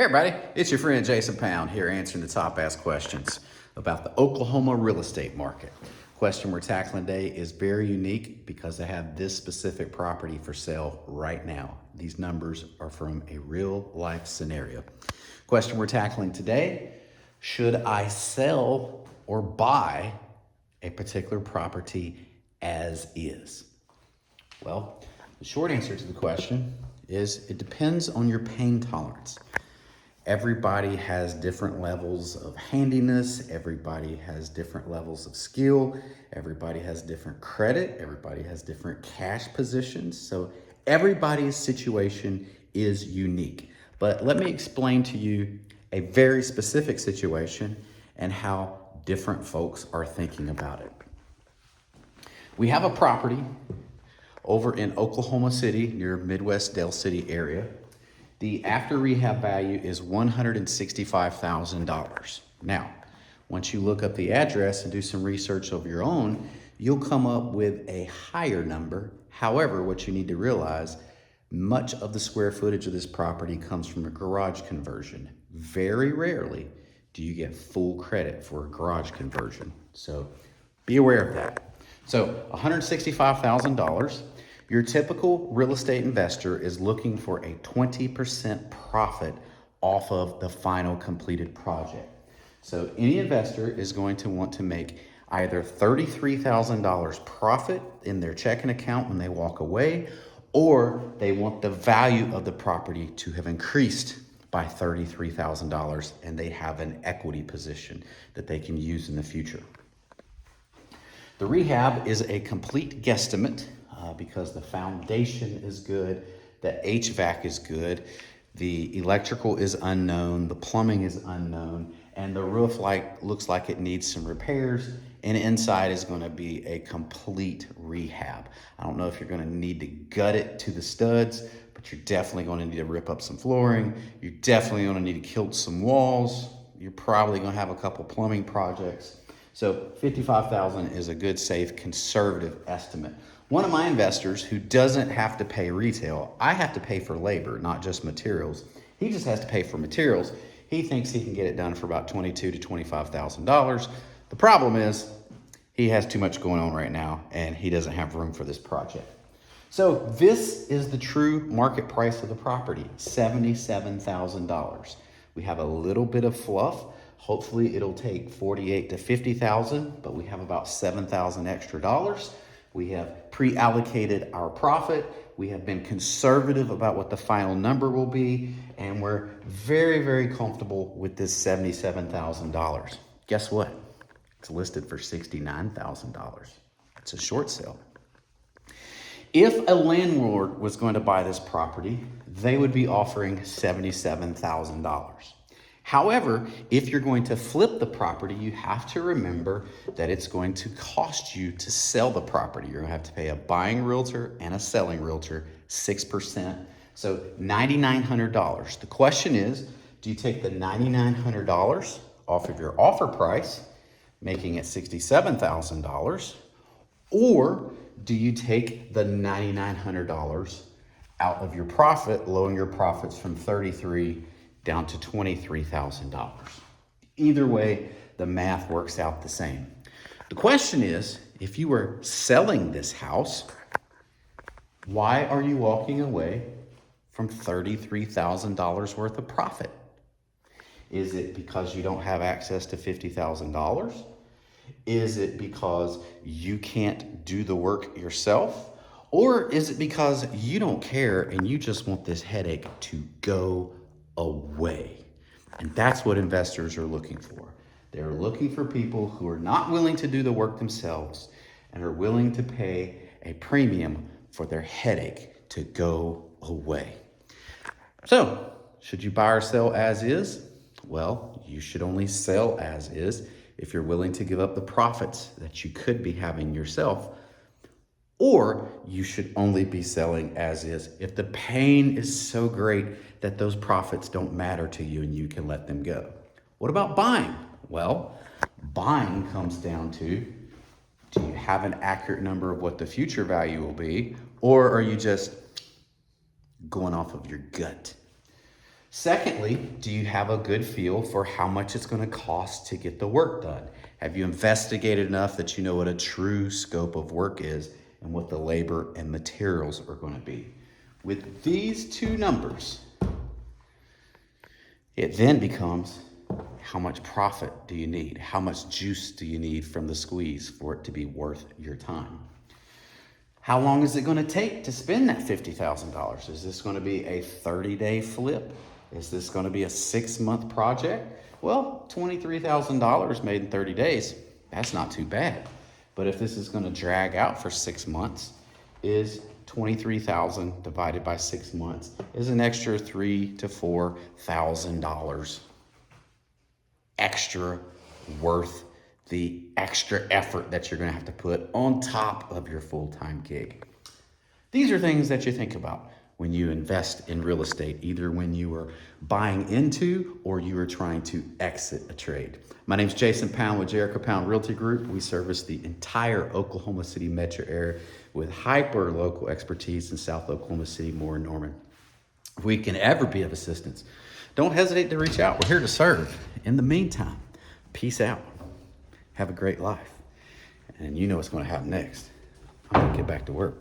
Hey everybody, it's your friend Jason Pound here answering the top asked questions about the Oklahoma real estate market. Question we're tackling today is very unique because I have this specific property for sale right now. These numbers are from a real life scenario. Question we're tackling today, should I sell or buy a particular property as is? Well, the short answer to the question is it depends on your pain tolerance. Everybody has different levels of handiness. Everybody has different levels of skill. Everybody has different credit. Everybody has different cash positions. So everybody's situation is unique. But let me explain to you a very specific situation and how different folks are thinking about it. We have a property over in Oklahoma City near Midwest Dale City area. The after rehab value is $165,000. Now, once you look up the address and do some research of your own, you'll come up with a higher number. However, what you need to realize, much of the square footage of this property comes from a garage conversion. Very rarely do you get full credit for a garage conversion. So be aware of that. So $165,000. Your typical real estate investor is looking for a 20% profit off of the final completed project. So any investor is going to want to make either $33,000 profit in their checking account when they walk away, or they want the value of the property to have increased by $33,000 and they have an equity position that they can use in the future. The rehab is a complete guesstimate. Because the foundation is good, the HVAC is good, the electrical is unknown, the plumbing is unknown, and the roof looks like it needs some repairs, and inside is going to be a complete rehab. I don't know if you're going to need to gut it to the studs, but you're definitely going to need to rip up some flooring. You're definitely going to need to kilt some walls. You're probably going to have a couple plumbing projects. So $55,000 is a good, safe, conservative estimate. One of my investors who doesn't have to pay retail, I have to pay for labor, not just materials. He just has to pay for materials. He thinks he can get it done for about $22,000 to $25,000. The problem is he has too much going on right now and he doesn't have room for this project. So this is the true market price of the property, $77,000. We have a little bit of fluff. Hopefully it'll take $48,000 to $50,000, but we have about $7,000 extra dollars. We have pre-allocated our profit. We have been conservative about what the final number will be, and we're very, very comfortable with this $77,000. Guess what? It's listed for $69,000. It's a short sale. If a landlord was going to buy this property, they would be offering $77,000. However, if you're going to flip the property, you have to remember that it's going to cost you to sell the property. You're going to have to pay a buying realtor and a selling realtor 6%. So $9,900. The question is, do you take the $9,900 off of your offer price, making it $67,000, or do you take the $9,900 out of your profit, lowering your profits from $33,000 down to $23,000. Either way, the math works out the same. The question is, if you were selling this house, why are you walking away from $33,000 worth of profit? Is it because you don't have access to $50,000? Is it because you can't do the work yourself? Or is it because you don't care and you just want this headache to go away? And that's what investors are looking for. They're looking for people who are not willing to do the work themselves and are willing to pay a premium for their headache to go away. So, should you buy or sell as is? Well, you should only sell as is if you're willing to give up the profits that you could be having yourself. Or you should only be selling as is if the pain is so great that those profits don't matter to you and you can let them go. What about buying? Well, buying comes down to, do you have an accurate number of what the future value will be, or are you just going off of your gut? Secondly, do you have a good feel for how much it's going to cost to get the work done? Have you investigated enough that you know what a true scope of work is and what the labor and materials are going to be? With these two numbers, it then becomes how much profit do you need? How much juice do you need from the squeeze for it to be worth your time? How long is it going to take to spend that $50,000? Is this going to be a 30-day flip? Is this going to be a 6-month project? Well, $23,000 made in 30 days, that's not too bad. But if this is going to drag out for 6 months, is 23,000 divided by 6 months is an extra $3,000 to $4,000 extra worth the extra effort that you're going to have to put on top of your full-time gig. These are things that you think about when you invest in real estate, either when you are buying into or you are trying to exit a trade. My name is Jason Pound with Jericho Pound Realty Group. We service the entire Oklahoma City metro area with hyper local expertise in South Oklahoma City, Moore, and Norman. If we can ever be of assistance, don't hesitate to reach out. We're here to serve. In the meantime, peace out. Have a great life. And you know what's going to happen next. I'm going to get back to work.